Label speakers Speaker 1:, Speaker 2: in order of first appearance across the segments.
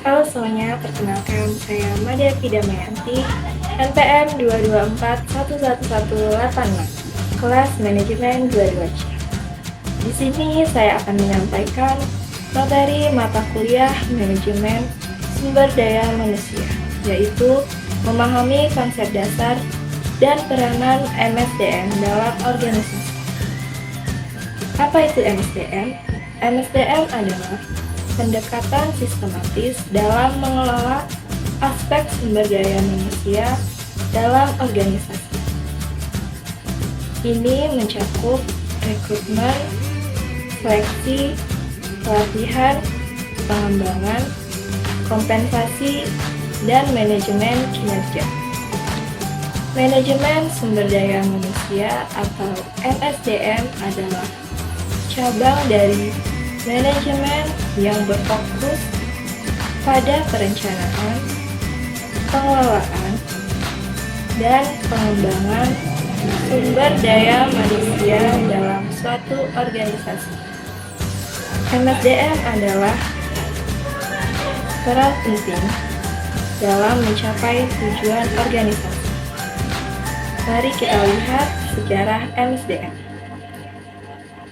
Speaker 1: Halo semuanya, perkenalkan saya Mada Pidamayanti, NPM 224111186, kelas manajemen 22C. Di sini saya akan menyampaikan materi mata kuliah manajemen sumber daya manusia, yaitu memahami konsep dasar dan peranan MSDM dalam organisasi. Apa itu MSDM? MSDM adalah pendekatan sistematis dalam mengelola aspek sumber daya manusia dalam organisasi. Ini mencakup rekrutmen, seleksi, pelatihan, pengembangan, kompensasi, dan manajemen kinerja. Manajemen sumber daya manusia atau MSDM adalah cabang dari manajemen yang berfokus pada perencanaan, pengelolaan, dan pengembangan sumber daya manusia dalam suatu organisasi. MSDM adalah peran penting dalam mencapai tujuan organisasi. Mari kita lihat sejarah MSDM.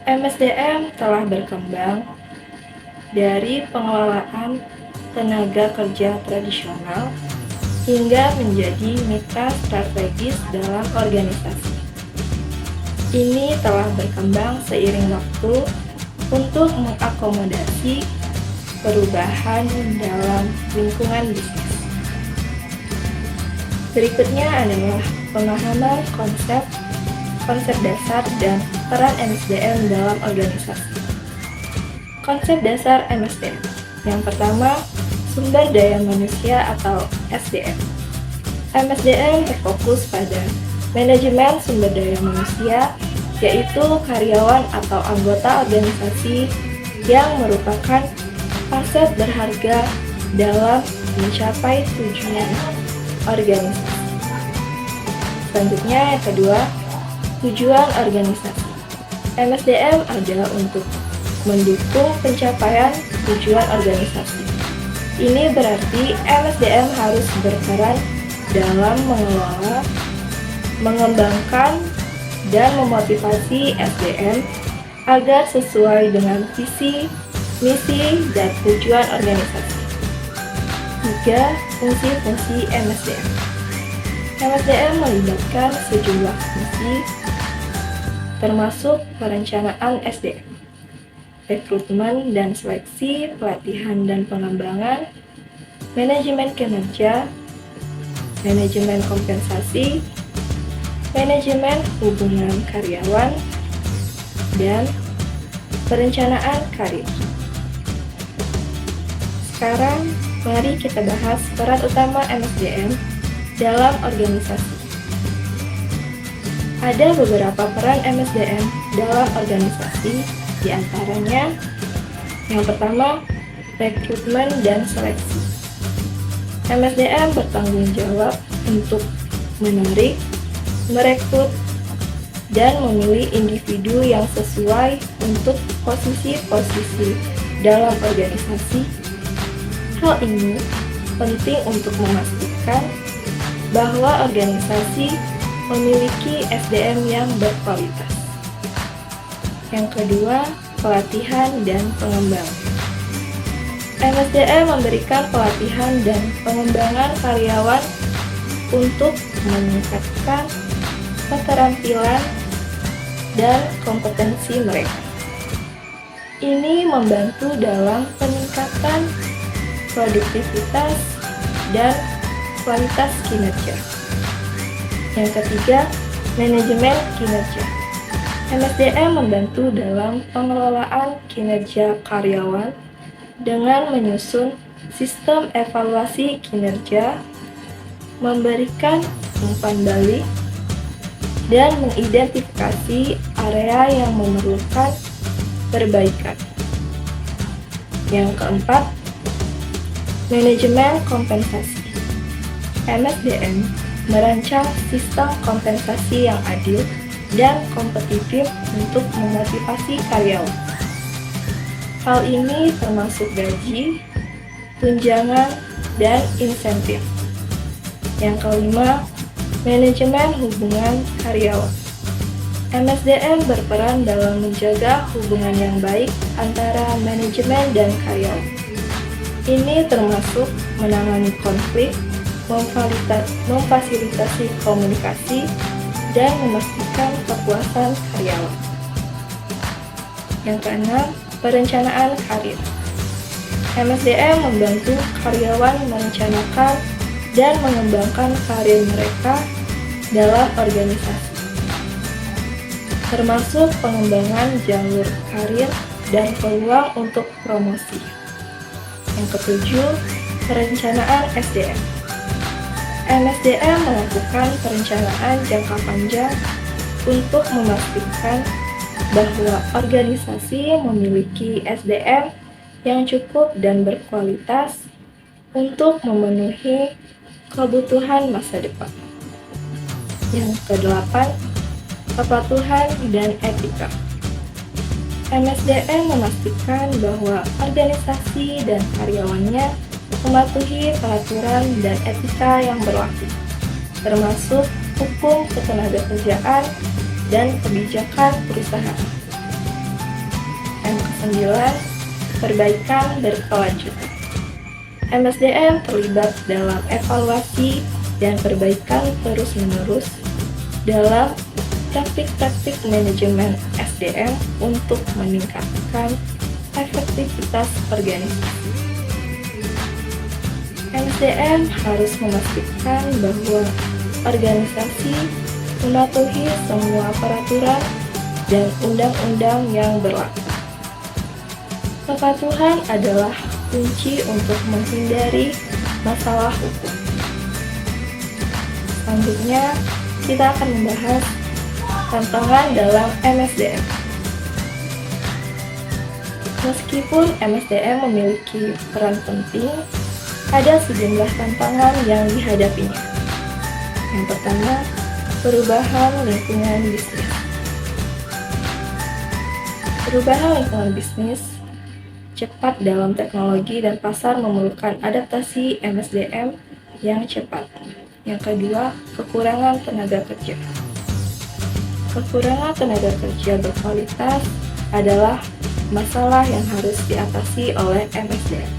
Speaker 1: MSDM telah berkembang dari pengelolaan tenaga kerja tradisional hingga menjadi mitra strategis dalam organisasi. Ini telah berkembang seiring waktu untuk mengakomodasi perubahan dalam lingkungan bisnis. Berikutnya adalah pemahaman konsep dasar dan peran MSDM dalam organisasi. Konsep dasar MSDM. Yang pertama, sumber daya manusia atau SDM. MSDM berfokus pada manajemen sumber daya manusia, yaitu karyawan atau anggota organisasi yang merupakan aset berharga dalam mencapai tujuan organisasi. Selanjutnya yang kedua, tujuan organisasi. MSDM ada untuk mendukung pencapaian tujuan organisasi. Ini berarti MSDM harus berperan dalam mengelola, mengembangkan, dan memotivasi SDM agar sesuai dengan visi, misi, dan tujuan organisasi. 3. Fungsi-fungsi MSDM. MSDM melibatkan sejumlah fungsi, termasuk perencanaan SDM, rekrutmen dan seleksi, pelatihan dan pengembangan, manajemen kinerja, manajemen kompensasi, manajemen hubungan karyawan, dan perencanaan karir. Sekarang, mari kita bahas peran utama MSDM dalam organisasi. Ada beberapa peran MSDM dalam organisasi, di antaranya yang pertama, rekrutmen dan seleksi. MSDM bertanggung jawab untuk menarik, merekrut, dan memilih individu yang sesuai untuk posisi-posisi dalam organisasi. Hal ini penting untuk memastikan bahwa organisasi memiliki SDM yang berkualitas. Yang kedua, pelatihan dan pengembangan. MSDM memberikan pelatihan dan pengembangan karyawan untuk meningkatkan keterampilan dan kompetensi mereka. Ini membantu dalam peningkatan produktivitas dan kualitas kinerja. Yang ketiga, manajemen kinerja. MSDM membantu dalam pengelolaan kinerja karyawan dengan menyusun sistem evaluasi kinerja, memberikan umpan balik, dan mengidentifikasi area yang memerlukan perbaikan. Yang keempat, manajemen kompensasi. MSDM merancang sistem kompensasi yang adil dan kompetitif untuk memotivasi karyawan. Hal ini termasuk gaji, tunjangan, dan insentif. Yang kelima, manajemen hubungan karyawan. MSDM berperan dalam menjaga hubungan yang baik antara manajemen dan karyawan. Ini termasuk menangani konflik, memfasilitasi komunikasi, dan memastikan kepuasan karyawan. Yang keenam, perencanaan karir. MSDM membantu karyawan merencanakan dan mengembangkan karir mereka dalam organisasi, termasuk pengembangan jalur karir dan peluang untuk promosi. Yang ketujuh, perencanaan SDM. MSDM melakukan perencanaan jangka panjang untuk memastikan bahwa organisasi memiliki SDM yang cukup dan berkualitas untuk memenuhi kebutuhan masa depan. Yang kedelapan, kepatuhan dan etika. MSDM memastikan bahwa organisasi dan karyawannya mematuhi peraturan dan etika yang berlaku, termasuk hukum ketenagakerjaan dan kebijakan perusahaan. Yang kesembilan, perbaikan berkelanjutan. MSDM terlibat dalam evaluasi dan perbaikan terus-menerus dalam praktik-praktik manajemen SDM untuk meningkatkan efektivitas organisasi. MSDM harus memastikan bahwa organisasi mematuhi semua peraturan dan undang-undang yang berlaku. Kepatuhan adalah kunci untuk menghindari masalah hukum. Selanjutnya, kita akan membahas tantangan dalam MSDM. Meskipun MSDM memiliki peran penting, ada sejumlah tantangan yang dihadapinya. Yang pertama, perubahan lingkungan bisnis. Perubahan lingkungan bisnis cepat dalam teknologi dan pasar memerlukan adaptasi MSDM yang cepat. Yang kedua, kekurangan tenaga kerja. Kekurangan tenaga kerja berkualitas adalah masalah yang harus diatasi oleh MSDM.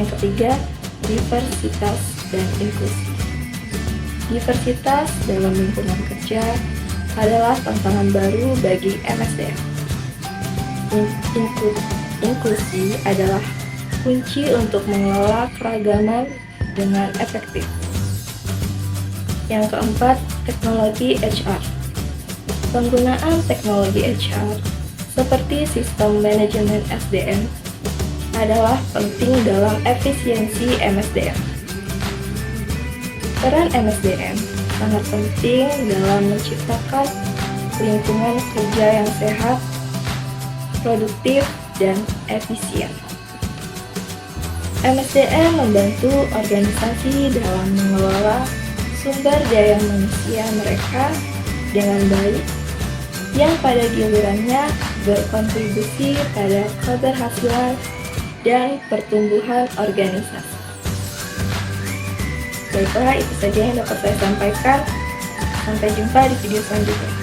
Speaker 1: Yang ketiga, diversitas dan inklusi. Diversitas dalam lingkungan kerja adalah tantangan baru bagi MSDM. Inklusi adalah kunci untuk mengelola keragaman dengan efektif. Yang keempat, teknologi HR. Penggunaan teknologi HR seperti sistem manajemen SDM adalah penting dalam efisiensi MSDM. Peran MSDM sangat penting dalam menciptakan lingkungan kerja yang sehat, produktif, dan efisien. MSDM membantu organisasi dalam mengelola sumber daya manusia mereka dengan baik, yang pada gilirannya berkontribusi pada keberhasilan dan pertumbuhan organisasi. Baiklah, itu saja yang dapat saya sampaikan. Sampai jumpa di video selanjutnya.